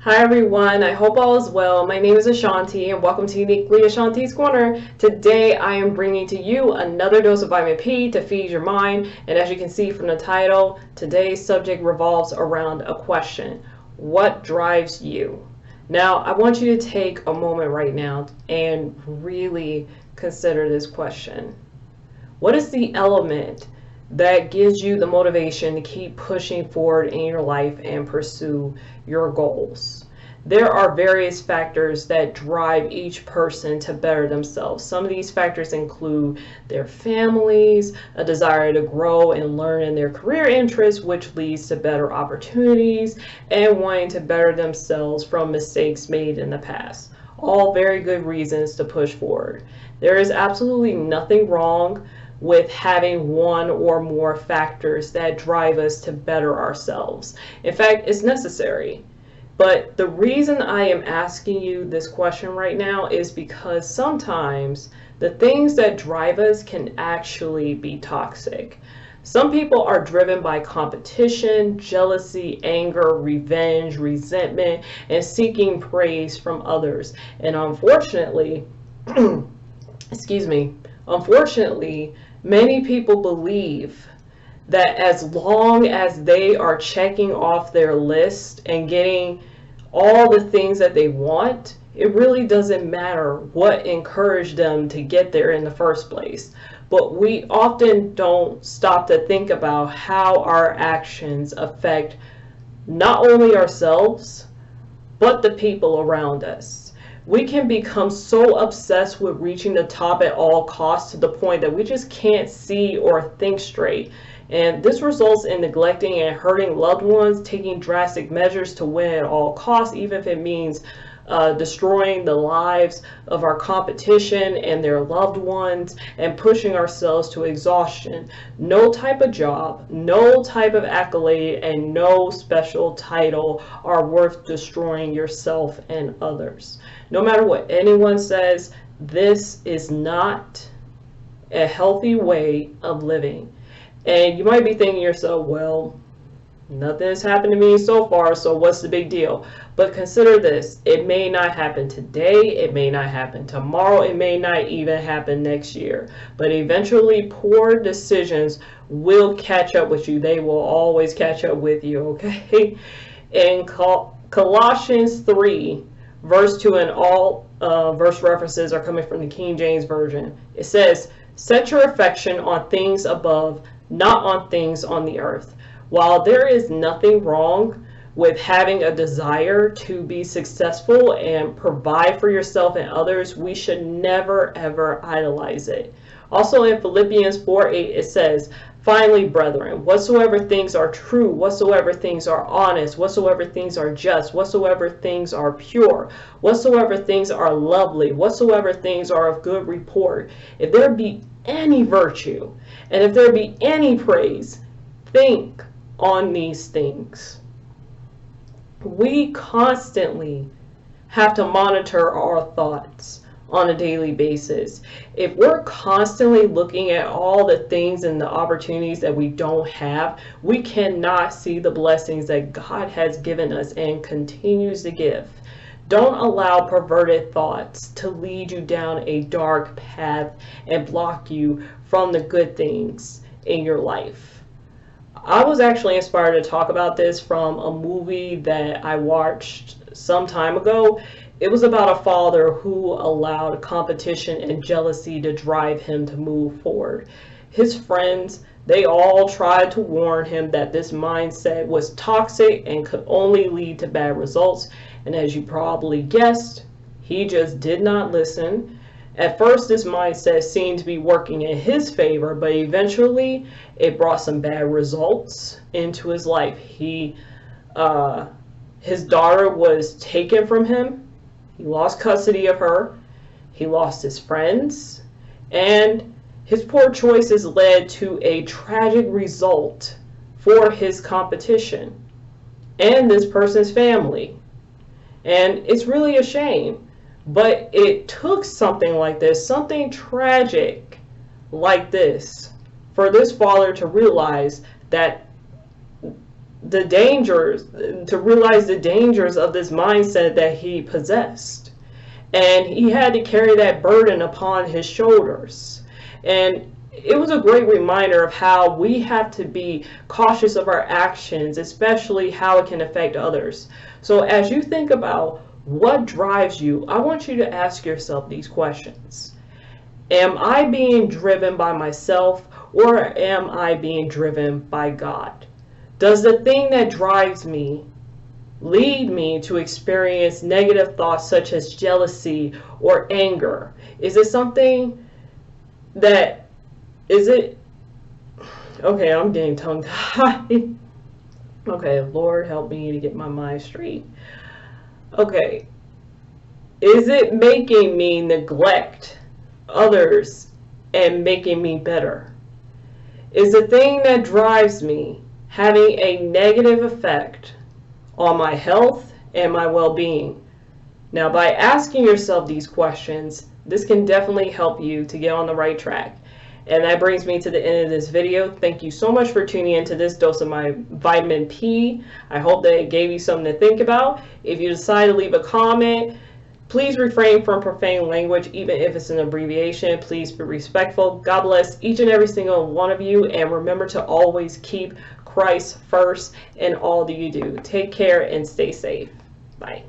Hi everyone, I hope all is well. My name is Ashanti and welcome to Uniquely Ashanti's Corner. Today I am bringing to you another dose of vitamin P to feed your mind, and as you can see from the title, today's subject revolves around a question. What drives you? Now I want you to take a moment right now and really consider this question. What is the element that gives you the motivation to keep pushing forward in your life and pursue your goals? There are various factors that drive each person to better themselves. Some of these factors include their families, a desire to grow and learn in their career interests, which leads to better opportunities, and wanting to better themselves from mistakes made in the past. All very good reasons to push forward. There is absolutely nothing wrong with having one or more factors that drive us to better ourselves. In fact, it's necessary. But the reason I am asking you this question right now is because sometimes the things that drive us can actually be toxic. Some people are driven by competition, jealousy, anger, revenge, resentment, and seeking praise from others. And unfortunately, excuse me, unfortunately, many people believe that as long as they are checking off their list and getting all the things that they want, it really doesn't matter what encouraged them to get there in the first place. But we often don't stop to think about how our actions affect not only ourselves, but the people around us. We can become so obsessed with reaching the top at all costs to the point that we just can't see or think straight. And this results in neglecting and hurting loved ones, taking drastic measures to win at all costs, even if it means destroying the lives of our competition and their loved ones, and pushing ourselves to exhaustion. No type of job, no type of accolade, and no special title are worth destroying yourself and others. No matter what anyone says, this is not a healthy way of living. And you might be thinking to yourself, well, nothing has happened to me so far, so what's the big deal? But consider this, it may not happen today, it may not happen tomorrow, it may not even happen next year. But eventually, poor decisions will catch up with you. They will always catch up with you, okay? In Colossians 3, verse 2, and all verse references are coming from the King James Version. It says, "Set your affection on things above, not on things on the earth." While there is nothing wrong with having a desire to be successful and provide for yourself and others, we should never ever idolize it. Also in Philippians 4:8 it says, "Finally, brethren, whatsoever things are true, whatsoever things are honest, whatsoever things are just, whatsoever things are pure, whatsoever things are lovely, whatsoever things are of good report, if there be any virtue, and if there be any praise, think on these things." We constantly have to monitor our thoughts on a daily basis. If we're constantly looking at all the things and the opportunities that we don't have, we cannot see the blessings that God has given us and continues to give. Don't allow perverted thoughts to lead you down a dark path and block you from the good things in your life. I was actually inspired to talk about this from a movie that I watched some time ago. It was about a father who allowed competition and jealousy to drive him to move forward. His friends, they all tried to warn him that this mindset was toxic and could only lead to bad results. And as you probably guessed, he just did not listen. At first, this mindset seemed to be working in his favor, but eventually it brought some bad results into his life. His daughter was taken from him. He lost custody of her. He lost his friends. And his poor choices led to a tragic result for his competition and this person's family. And it's really a shame. But it took something like this, something tragic like this, for this father to realize that the dangers, to realize the dangers of this mindset that he possessed. And he had to carry that burden upon his shoulders. And it was a great reminder of how we have to be cautious of our actions, especially how it can affect others. So as you think about what drives you, I want you to ask yourself these questions. Am I being driven by myself, or am I being driven by God? Does the thing that drives me lead me to experience negative thoughts such as jealousy or anger? Is it something that, okay, I'm getting tongue-tied. Okay, Lord, help me to get my mind straight. Okay, is it making me neglect others and making me better? Is the thing that drives me having a negative effect on my health and my well-being? Now, by asking yourself these questions, this can definitely help you to get on the right track. And that brings me to the end of this video. Thank you so much for tuning into this dose of my vitamin P. I hope that it gave you something to think about. If you decide to leave a comment, please refrain from profane language, even if it's an abbreviation. Please be respectful. God bless each and every single one of you. And remember to always keep Christ first in all that you do. Take care and stay safe. Bye.